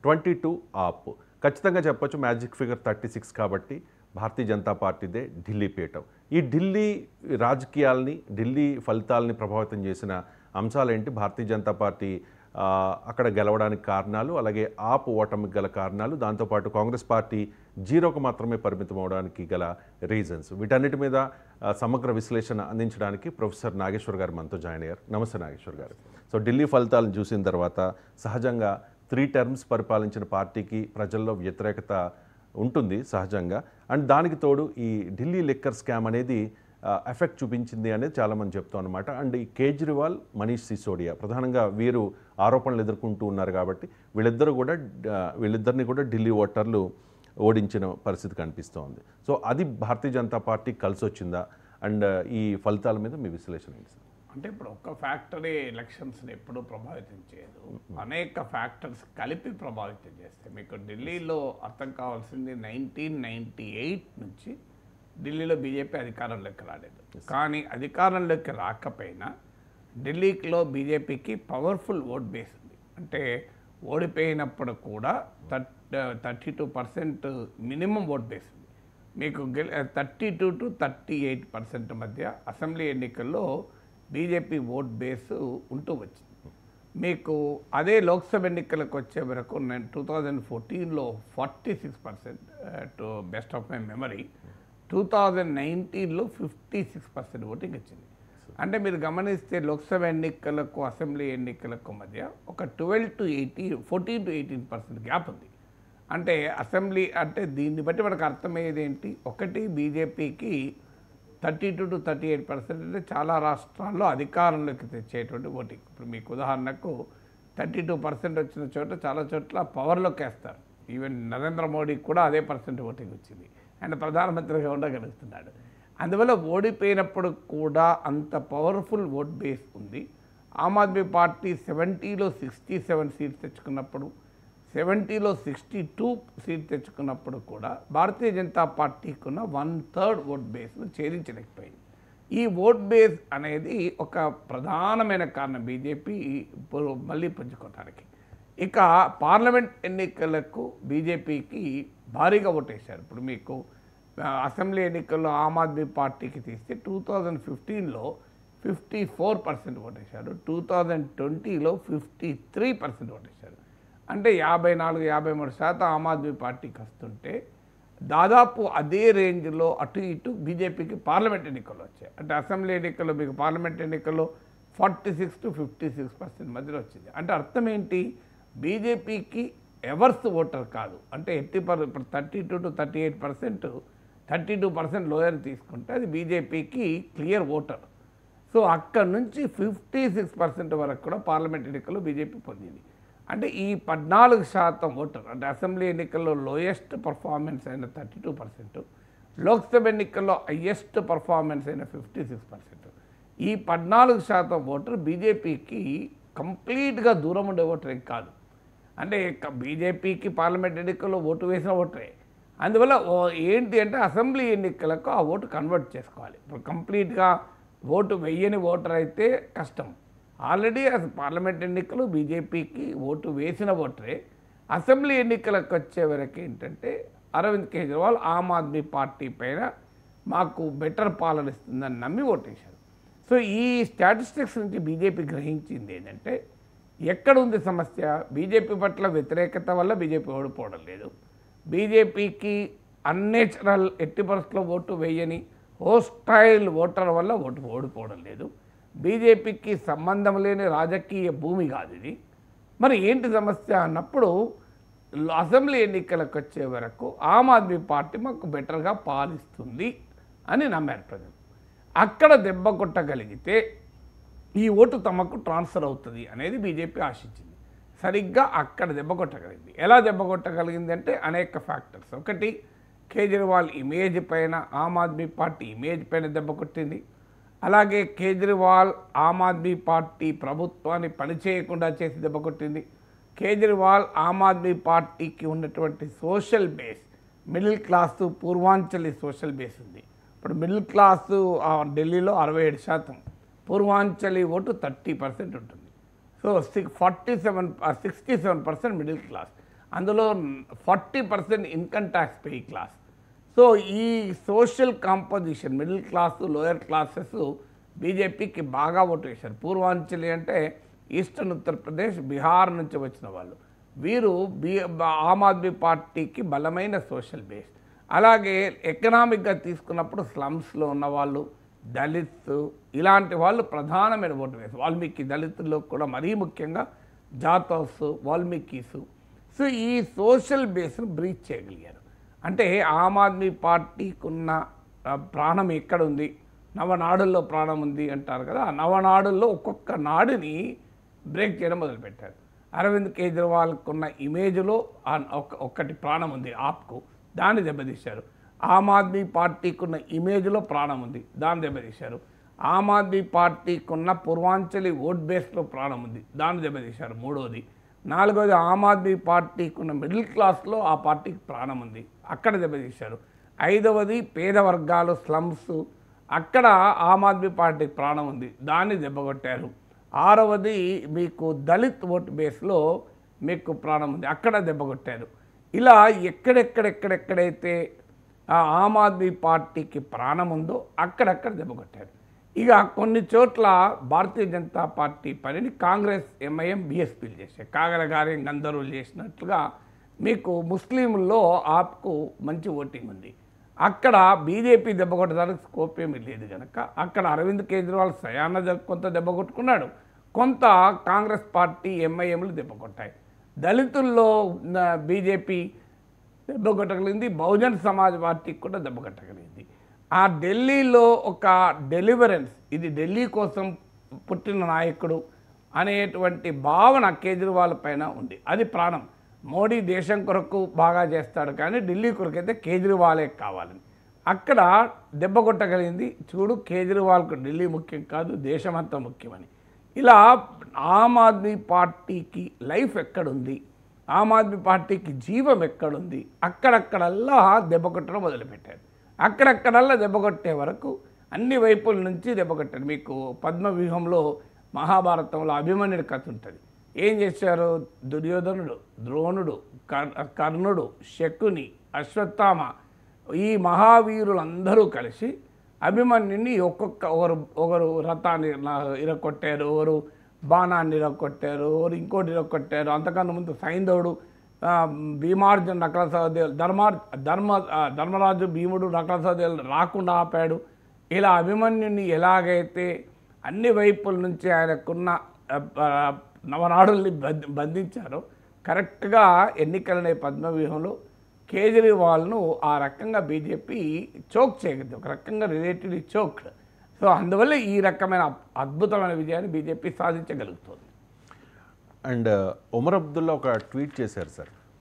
22 ఆప్. ఖచ్చితంగా చెప్పొచ్చు magic figure 36 కాబట్టి భారతీయ జనతా పార్టీదే ఢిల్లీ పీఠం. ఈ ఢిల్లీ రాజకీయాల్ని, ఢిల్లీ ఫలితాలని ప్రభావితం చేసిన అంశాలేంటి? భారతీయ జనతా పార్టీ అక్కడ గెలవడానికి కారణాలు, అలాగే ఆప్ ఓటమికి గల కారణాలు, దాంతోపాటు కాంగ్రెస్ పార్టీ జీరోకు మాత్రమే పరిమితం అవడానికి గల రీజన్స్, వీటన్నిటి మీద సమగ్ర విశ్లేషణ అందించడానికి ప్రొఫెసర్ నాగేశ్వర్ గారు మనతో జాయిన్ అయ్యారు. నమస్తే నాగేశ్వర్ గారు. సో ఢిల్లీ ఫలితాలను చూసిన తర్వాత సహజంగా 3 టర్మ్స్ పరిపాలించిన పార్టీకి ప్రజల్లో వ్యతిరేకత ఉంటుంది సహజంగా. అండ్ దానికి తోడు ఈ ఢిల్లీ లిక్కర్ స్కామ్ అనేది ఎఫెక్ట్ చూపించింది అనేది చాలామంది చెప్తాం అనమాట. అండ్ ఈ కేజ్రీవాల్, మనీష్ సిసోడియా ప్రధానంగా వీరు ఆరోపణలు ఎదుర్కొంటూ ఉన్నారు కాబట్టి వీళ్ళిద్దరిని కూడా ఢిల్లీ ఓటర్లు ఓడించిన పరిస్థితి కనిపిస్తోంది. సో అది భారతీయ జనతా పార్టీ కలిసి వచ్చిందా? అండ్ ఈ ఫలితాల మీద మీ విశ్లేషణ ఏంటి సార్? అంటే ఇప్పుడు ఒక్క ఫ్యాక్టరీ ఎలక్షన్స్ని ఎప్పుడూ ప్రభావితం చేయదు, అనేక ఫ్యాక్టర్స్ కలిపి ప్రభావితం చేస్తాయి. మీకు ఢిల్లీలో అర్థం కావాల్సింది 1998 నుంచి ఢిల్లీలో బీజేపీ అధికారంలోకి రాలేదు. కానీ అధికారంలోకి రాకపోయినా ఢిల్లీలో బీజేపీకి పవర్ఫుల్ ఓట్ బేస్ ఉంది. అంటే ఓడిపోయినప్పుడు కూడా 32% మినిమం ఓట్ బేస్ ఉంది. మీకు 32 to 38% మధ్య అసెంబ్లీ ఎన్నికల్లో బీజేపీ ఓట్ బేస్ ఉంటూ వచ్చింది. మీకు అదే లోక్సభ ఎన్నికలకు వచ్చే వరకు 2014లో 46% to best of my memory, 2019లో 56% ఓటింగ్ వచ్చింది. అంటే మీరు గమనిస్తే లోక్సభ ఎన్నికలకు అసెంబ్లీ ఎన్నికలకు మధ్య ఒక 14 to 18% గ్యాప్ ఉంది. అంటే అసెంబ్లీ అంటే దీన్ని బట్టి మనకు అర్థమయ్యేది ఏంటి? ఒకటి, బీజేపీకి 32 to 38% అంటే చాలా రాష్ట్రాల్లో అధికారంలోకి తెచ్చేటువంటి ఓటింగ్. ఇప్పుడు మీకు ఉదాహరణకు 32% వచ్చిన చోట చాలా చోట్ల పవర్లోకి వేస్తారు. ఈవెన్ నరేంద్ర మోడీకి కూడా అదే పర్సెంట్ ఓటింగ్ వచ్చింది. ఆయన ప్రధానమంత్రిగా ఉండగలుగుతున్నాడు. అందువల్ల ఓడిపోయినప్పుడు కూడా అంత పవర్ఫుల్ ఓట్ బేస్ ఉంది. ఆమ్ ఆద్మీ పార్టీ 70లో 67 సీట్స్ తెచ్చుకున్నప్పుడు, 70లో 62 సీట్ తెచ్చుకున్నప్పుడు కూడా భారతీయ జనతా పార్టీకి ఉన్న 1/3 ఓట్ బేస్ను ఛేదించలేకపోయింది. ఈ ఓట్ బేస్ అనేది ఒక ప్రధానమైన కారణం బీజేపీ మళ్ళీ పుంజుకోవడానికి. ఇక పార్లమెంట్ ఎన్నికలకు బీజేపీకి భారీగా ఓటేశారు. ఇప్పుడు మీకు అసెంబ్లీ ఎన్నికల్లో ఆమ్ ఆద్మీ పార్టీకి తీస్తే 2015లో 54% ఓటేశారు, 2020లో 53% ఓటేశారు. అంటే 54-53% ఆమ్ ఆద్మీ పార్టీకి వస్తుంటే దాదాపు అదే రేంజ్లో అటు ఇటు బీజేపీకి పార్లమెంట్ ఎన్నికల్లో వచ్చాయి. అంటే అసెంబ్లీ ఎన్నికల్లో మీకు పార్లమెంట్ ఎన్నికల్లో 46 to 56% మధ్యలో వచ్చింది. అంటే అర్థం ఏంటి? బీజేపీకి ఎవర్స్ ఓటర్ కాదు. అంటే ఇప్పుడు 32 to 38%, 32% లోయర్ తీసుకుంటే అది బీజేపీకి క్లియర్ ఓటర్. సో అక్కడ నుంచి 56% వరకు కూడా పార్లమెంట్ ఎన్నికల్లో బీజేపీ పొందింది. అంటే ఈ 14% ఓటర్, అంటే అసెంబ్లీ ఎన్నికల్లో లోయెస్ట్ పర్ఫార్మెన్స్ అయిన 32%, లోక్సభ ఎన్నికల్లో హయ్యెస్ట్ పర్ఫార్మెన్స్ అయిన 56%, ఈ 14% ఓటర్ బీజేపీకి కంప్లీట్గా దూరం ఉండే ఓటర్ ఏం కాదు. అంటే బీజేపీకి పార్లమెంట్ ఎన్నికల్లో ఓటు వేసిన ఓటరే. అందువల్ల ఏంటి అంటే అసెంబ్లీ ఎన్నికలకు ఆ ఓటు కన్వర్ట్ చేసుకోవాలి. ఇప్పుడు కంప్లీట్గా ఓటు వెయ్యని ఓటర్ అయితే కష్టం. ఆల్రెడీ పార్లమెంట్ ఎన్నికలు బీజేపీకి ఓటు వేసిన ఓటరే. అసెంబ్లీ ఎన్నికలకు వచ్చే వరకు ఏంటంటే అరవింద్ కేజ్రీవాల్ ఆమ్ ఆద్మీ పార్టీ పైన మాకు బెటర్ పాలన ఇస్తుందని నమ్మి ఓటేశారు. సో ఈ స్టాటిస్టిక్స్ నుంచి బీజేపీ గ్రహించింది ఏంటంటే ఎక్కడ ఉంది సమస్య? బీజేపీ పట్ల వ్యతిరేకత వల్ల బీజేపీ ఓడిపోవడం లేదు. బీజేపీకి అన్నేచురల్ ఎట్టి పరిస్థితుల్లో ఓటు వేయని హోస్టైల్ ఓటర్ వల్ల ఓడిపోవడం లేదు. బీజేపీకి సంబంధం లేని రాజకీయ భూమి కాదు ఇది. మరి ఏంటి సమస్య అన్నప్పుడు అసెంబ్లీ ఎన్నికలకు వచ్చే వరకు ఆమ్ ఆద్మీ పార్టీ మాకు బెటర్గా పాలిస్తుంది అని నమ్మారు ప్రజలు. అక్కడ దెబ్బ కొట్టగలిగితే ఈ ఓటు తమకు ట్రాన్స్ఫర్ అవుతుంది అనేది బీజేపీ ఆశించింది. సరిగ్గా అక్కడ దెబ్బ కొట్టగలిగింది. ఎలా దెబ్బ కొట్టగలిగింది అంటే అనేక ఫ్యాక్టర్స్. ఒకటి, కేజ్రీవాల్ ఇమేజ్ పైన, ఆమ్ ఆద్మీ పార్టీ ఇమేజ్ పైన దెబ్బ కొట్టింది. అలాగే కేజ్రీవాల్ ఆమ్ ఆద్మీ పార్టీ ప్రభుత్వాన్ని పనిచేయకుండా చేసి దెబ్బ కొట్టింది. కేజ్రీవాల్ ఆమ్ ఆద్మీ పార్టీకి ఉన్నటువంటి social base, middle class, Purvanchali social base ఉంది. ఇప్పుడు మిడిల్ క్లాసు ఢిల్లీలో 67%, పూర్వాంచలి ఓటు 30% ఉంటుంది. So 67% middle class. అందులో 40% income tax pay class. So ఈ social composition middle class lower classes బీజేపీకి బాగా ఓటు వేశారు. పూర్వాంచలి అంటే ఈస్టర్న్ ఉత్తరప్రదేశ్, బీహార్ నుంచి వచ్చిన వాళ్ళు. వీరు ఆమ్ ఆద్మీ పార్టీకి బలమైన సోషల్ బేస్. అలాగే ఎకనామిక్గా తీసుకున్నప్పుడు స్లమ్స్లో ఉన్నవాళ్ళు, దళిత్స్, ఇలాంటి వాళ్ళు ప్రధానమైన ఓటు వేశారు. వాల్మీకి దళితుల్లో కూడా మరీ ముఖ్యంగా జాతవ్స్, వాల్మీకీసు. సో ఈ సోషల్ బేస్ను బ్రీచ్ చేయగలిగారు. అంటే ఆమ్ ఆద్మీ పార్టీకి ఉన్న ప్రాణం ఎక్కడుంది, నవనాడుల్లో ప్రాణం ఉంది అంటారు కదా, ఆ నవనాడుల్లో ఒక్కొక్క నాడుని బ్రేక్ చేయడం మొదలుపెట్టారు. అరవింద్ కేజ్రీవాల్కు ఉన్న ఇమేజ్లో ఒక్కటి ప్రాణం ఉంది, ఆప్కు, దాన్ని దెబ్బతీశారు. ఆమ్ ఆద్మీ పార్టీకి ఉన్న ఇమేజ్లో ప్రాణం ఉంది, దాన్ని దెబ్బతీశారు. ఆమ్ ఆద్మీ పార్టీకి ఉన్న పూర్వాంచలి ఓట్ బేస్లో ప్రాణం ఉంది, దాన్ని దెబ్బతీశారు. మూడోది. నాలుగోది, ఆమ్ ఆద్మీ పార్టీకి ఉన్న మిడిల్ క్లాస్లో ఆ పార్టీకి ప్రాణం ఉంది, అక్కడ దెబ్బతీశారు. ఐదవది, పేద వర్గాలు, స్లమ్స్, అక్కడ ఆమ్ ఆద్మీ పార్టీకి ప్రాణం ఉంది, దాన్ని దెబ్బకొట్టారు. ఆరవది, మీకు దళిత్ ఓట్ బేస్లో మీకు ప్రాణం ఉంది, అక్కడ దెబ్బకొట్టారు. ఇలా ఎక్కడెక్కడెక్కడెక్కడైతే ఆమ్ ఆద్మీ పార్టీకి ప్రాణం ఉందో అక్కడక్కడ దెబ్బకొట్టారు. ఇక కొన్ని చోట్ల భారతీయ జనతా పార్టీ పనిని కాంగ్రెస్, ఎంఐఎం, బీఎస్పీలు చేశాయి. కాగరగారి గంధర్వులు చేసినట్లుగా మీకు ముస్లింల్లో ఆప్కు మంచి ఓటింగ్ ఉంది. అక్కడ బీజేపీ దెబ్బ కొట్టడానికి స్కోప్ ఏమీ లేదు కనుక అక్కడ అరవింద్ కేజ్రీవాల్ సయాన కొంత దెబ్బ కొట్టుకున్నాడు, కొంత కాంగ్రెస్ పార్టీ, ఎంఐఎంలు దెబ్బ కొట్టాయి. దళితుల్లో బీజేపీ దెబ్బ కొట్టగలిగింది, బహుజన్ సమాజ్ పార్టీకి కూడా దెబ్బ కొట్టగలిగింది. ఆ ఢిల్లీలో ఒక డెలివరెన్స్, ఇది ఢిల్లీ కోసం పుట్టిన నాయకుడు అనేటువంటి భావన కేజ్రీవాల్ పైన ఉంది. అది ప్రాణం. మోడీ దేశం కొరకు బాగా చేస్తాడు కానీ ఢిల్లీ కొరకు అయితే కేజ్రీవాలే కావాలని అక్కడ దెబ్బ కొట్టగలిగింది. చూడు, కేజ్రీవాల్కు ఢిల్లీ ముఖ్యం కాదు, దేశమంతా ముఖ్యమని. ఇలా ఆమ్ ఆద్మీ పార్టీకి లైఫ్ ఎక్కడుంది, ఆమ్ ఆద్మీ పార్టీకి జీవం ఎక్కడుంది, అక్కడక్కడల్లా దెబ్బ కొట్టడం మొదలుపెట్టారు. అక్కడక్కడల్లా దెబ్బ కొట్టే వరకు అన్ని వైపుల నుంచి దెబ్బ కొట్టారు. మీకు పద్మవ్యూహంలో మహాభారతంలో అభిమన్యుడి కథ ఉంటుంది. ఏం చేశారు? దుర్యోధనుడు, ద్రోణుడు, కర్ణుడు, శకుని, అశ్వత్థామ, ఈ మహావీరులందరూ కలిసి అభిమన్యుని ఒకరు రథాన్ని ఇరగొట్టారు, ఒకరు బాణాన్ని ఇరగొట్టారు, ఒకరు ఇంకోటి ఇరగొట్టారు. అంతకన్నా ముందు సైంధవుడు భీమార్జున నకల సహదేవులు, ధర్మరాజు భీముడు నకల సహదేవులు రాకుండా ఆపాడు. ఇలా అభిమన్యుని ఎలాగైతే అన్ని వైపుల నుంచి ఆయనకున్న నవనాడుల్ని బంధించారో కరెక్ట్గా ఎన్నికలనే పద్మవ్యూహంలో కేజ్రీవాల్ను ఆ రకంగా బీజేపీ చోక్ చేయగలిగింది, ఒక రకంగా రిలేటివ్లీ చోక్డ్. సో అందువల్ల ఈ రకమైన అద్భుతమైన విజయాన్ని బీజేపీ సాధించగలుగుతుంది. అండ్ ఒమర్ అబ్దుల్లా ఒక ట్వీట్ చేశారు సార్,